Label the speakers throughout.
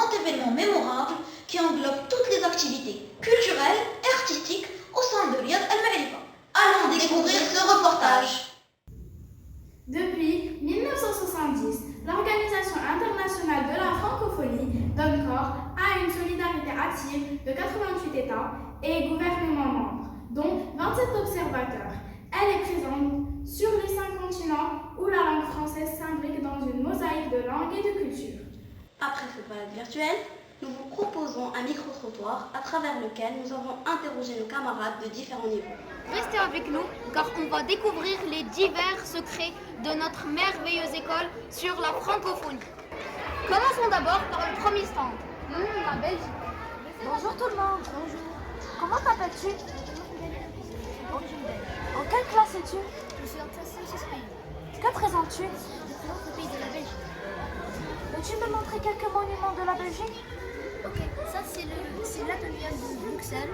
Speaker 1: grand événement mémorable qui englobe toutes les activités culturelles et artistiques au sein de Riyad Al Ma'rifa. Allons découvrir ce reportage.
Speaker 2: Depuis 1970, l'Organisation internationale de la francophonie donne corps à une solidarité active de 88 États et gouvernements membres, dont 27 observateurs. Elle est présente sur les 5 continents où la langue française s'imbrique dans une mosaïque de langues et de cultures.
Speaker 3: Après ce balade virtuel, nous vous proposons un micro-trottoir à travers lequel nous avons interrogé nos camarades de différents niveaux.
Speaker 4: Restez avec nous car on va découvrir les divers secrets de notre merveilleuse école sur la francophonie. Commençons d'abord par le premier stand, la Belgique.
Speaker 5: Bonjour tout le monde. Bonjour. Comment t'appelles-tu? En quelle classe es-tu?
Speaker 4: Je suis en classe 6
Speaker 5: Que présentes-tu?
Speaker 4: Je présente le pays de la Belgique.
Speaker 5: Peux-tu me montrer quelques monuments de la Belgique?
Speaker 4: Ok, ça c'est l'atelier de Bruxelles.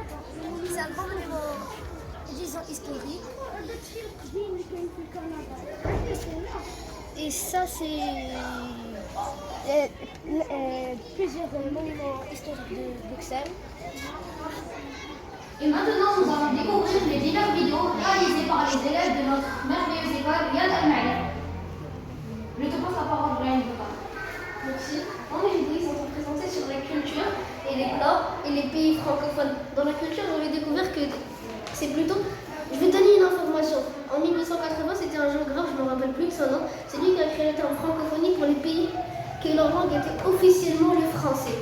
Speaker 4: C'est un grand monument, disons, historique. Et ça c'est plusieurs monuments historiques de Bruxelles. Et maintenant, nous allons découvrir les diverses vidéos réalisées par les élèves de notre merveilleuse école Riyad Al Ma'rifa. Je te passe la parole, Brian.
Speaker 6: Merci. Aujourd'hui, ils sont présentés sur la culture et les plats et les pays francophones. Dans la culture, on va découvrir que c'est plutôt... Je vais donner une information. En 1880, c'était un géographe, je ne me rappelle plus de son nom. C'est lui qui a créé le terme francophonie pour les pays que leur langue était officiellement le français.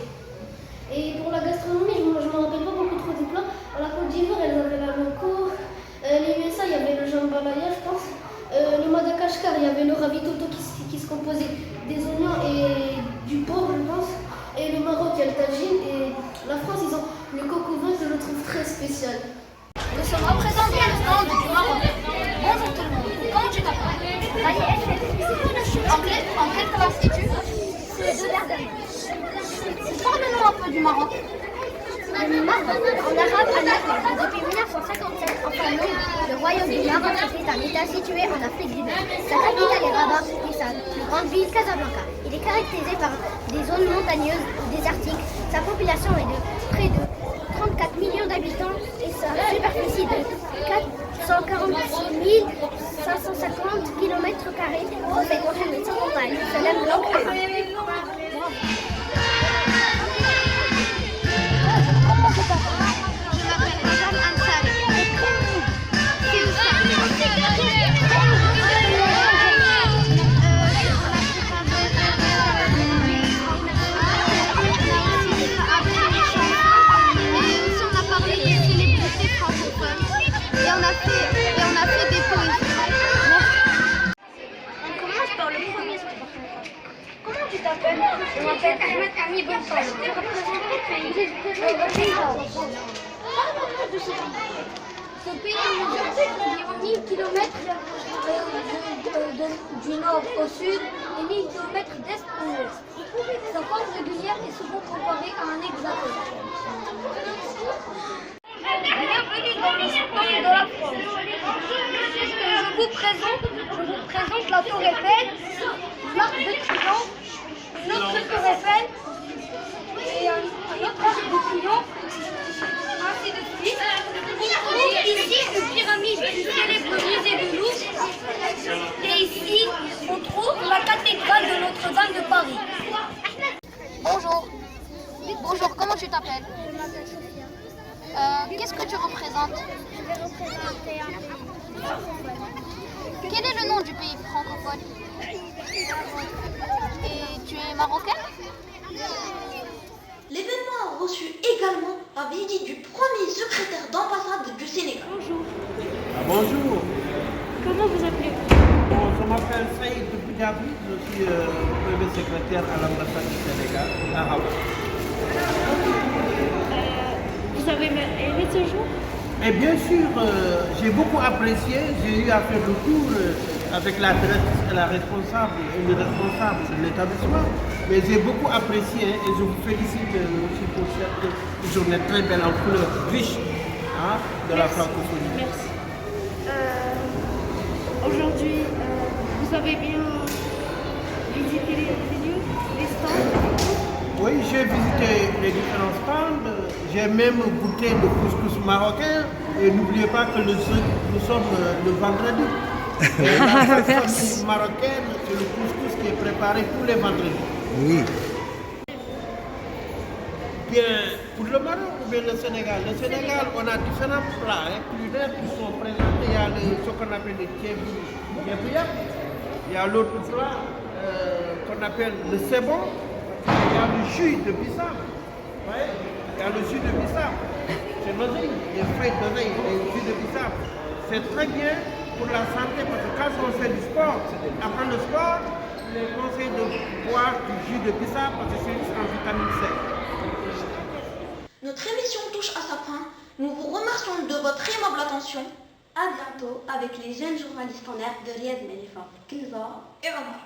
Speaker 6: Et pour la gastronomie, je ne me rappelle pas beaucoup trop des plats. À la Côte d'Ivoire, elles avaient la loco. Les USA, il y avait le jambalaya, je pense. Le Madagascar, il y avait le ravitoto qui se composait des oignons et du porc, je pense. Et le Maroc, il y a le tagine. Et la France, ils ont le coq au vin, je le trouve très spécial.
Speaker 4: Nous sommes représentés à le stand du Maroc. Bonjour tout le monde. Comment tu t'appelles? En quelle classe es-tu?
Speaker 5: C'est de dernière.
Speaker 4: Parle-nous un peu du Maroc.
Speaker 5: Le Maroc, en arabe al-Maghreb, depuis 1957, enfin non, le royaume du Maroc était un État situé en Afrique du Nord. Sa capitale est Rabat et sa plus grande ville Casablanca. Il est caractérisé par des zones montagneuses ou désertiques. Sa population est de près de 34 millions d'habitants et sa superficie de 446 550 km². Fait contient les occidentales, c'est la langue arabe.
Speaker 4: Je m'appelle Jeanne Ansari. On a parlé des célébrités francophones et on a fait des poésies.
Speaker 5: On commence par le premier sport. Comment tu t'appelles? Je m'appelle Ahmed Ami Bonsal. Je représente le pays. Parle-nous de ce pays. Ce pays mesure environ 1000 km du nord au sud et 1000 km d'est au ouest. Sa forme régulière est souvent comparée à un hexagone. Bienvenue dans l'histoire de la France. Je vous présente la Tour Eiffel, l'Arc de Triomphe, une autre Tour Eiffel et un autre Arc de Triomphe, ainsi de suite. On trouve ici une pyramide du célèbre musée de Louvre et ici on trouve la cathédrale de Notre-Dame de Paris.
Speaker 4: Bonjour. Bonjour, comment tu t'appelles?
Speaker 5: Je m'appelle Sophia.
Speaker 4: Qu'est-ce que tu représentes?
Speaker 5: Je vais représenter un pays francophone.
Speaker 4: Quel est le nom du pays francophone? Et tu es marocaine?
Speaker 1: L'événement a reçu également la visite du premier secrétaire d'ambassade du Sénégal.
Speaker 2: Bonjour.
Speaker 7: Bonjour,
Speaker 2: Comment vous appelez-vous?
Speaker 7: je m'appelle Saïd Boudiabi, je suis premier secrétaire à l'ambassade du Sénégal à Rabat.
Speaker 2: Vous avez aimé ce jour?
Speaker 7: Et bien sûr, j'ai beaucoup apprécié, j'ai eu à faire le tour avec la directrice et la responsable et le responsable de l'établissement, mais j'ai beaucoup apprécié et je vous félicite aussi pour cette journée très belle en couleur riche de la francophonie.
Speaker 2: Merci. Aujourd'hui, vous avez bien visité les lieux, les stands?
Speaker 7: Oui, j'ai visité les différents stands, j'ai même goûté le couscous marocain et n'oubliez pas que nous sommes le vendredi. Et la fête marocaine, c'est le couscous qui est préparé tous les vendredis.
Speaker 8: Oui.
Speaker 7: Bien, pour le Maroc ou bien le Sénégal? Le Sénégal, on a différents plats culinaires qui sont présentés. Il y a ce qu'on appelle le thiébouya. Il y a l'autre plat qu'on appelle le sebon. Il y a le jus de bissap. Ouais? Il y a le jus de bissap. C'est l'oseille, les feuilles d'oseille, le jus de bissap. C'est très bien pour la santé parce que quand on fait du sport, après le sport, les conseils de boire du jus de bissap parce que c'est riche en vitamine C.
Speaker 1: Notre émission touche à sa fin. Nous vous remercions de votre aimable attention.
Speaker 3: À bientôt avec les jeunes journalistes en herbe de Riyad Melifa, Kinza
Speaker 1: Et Omar.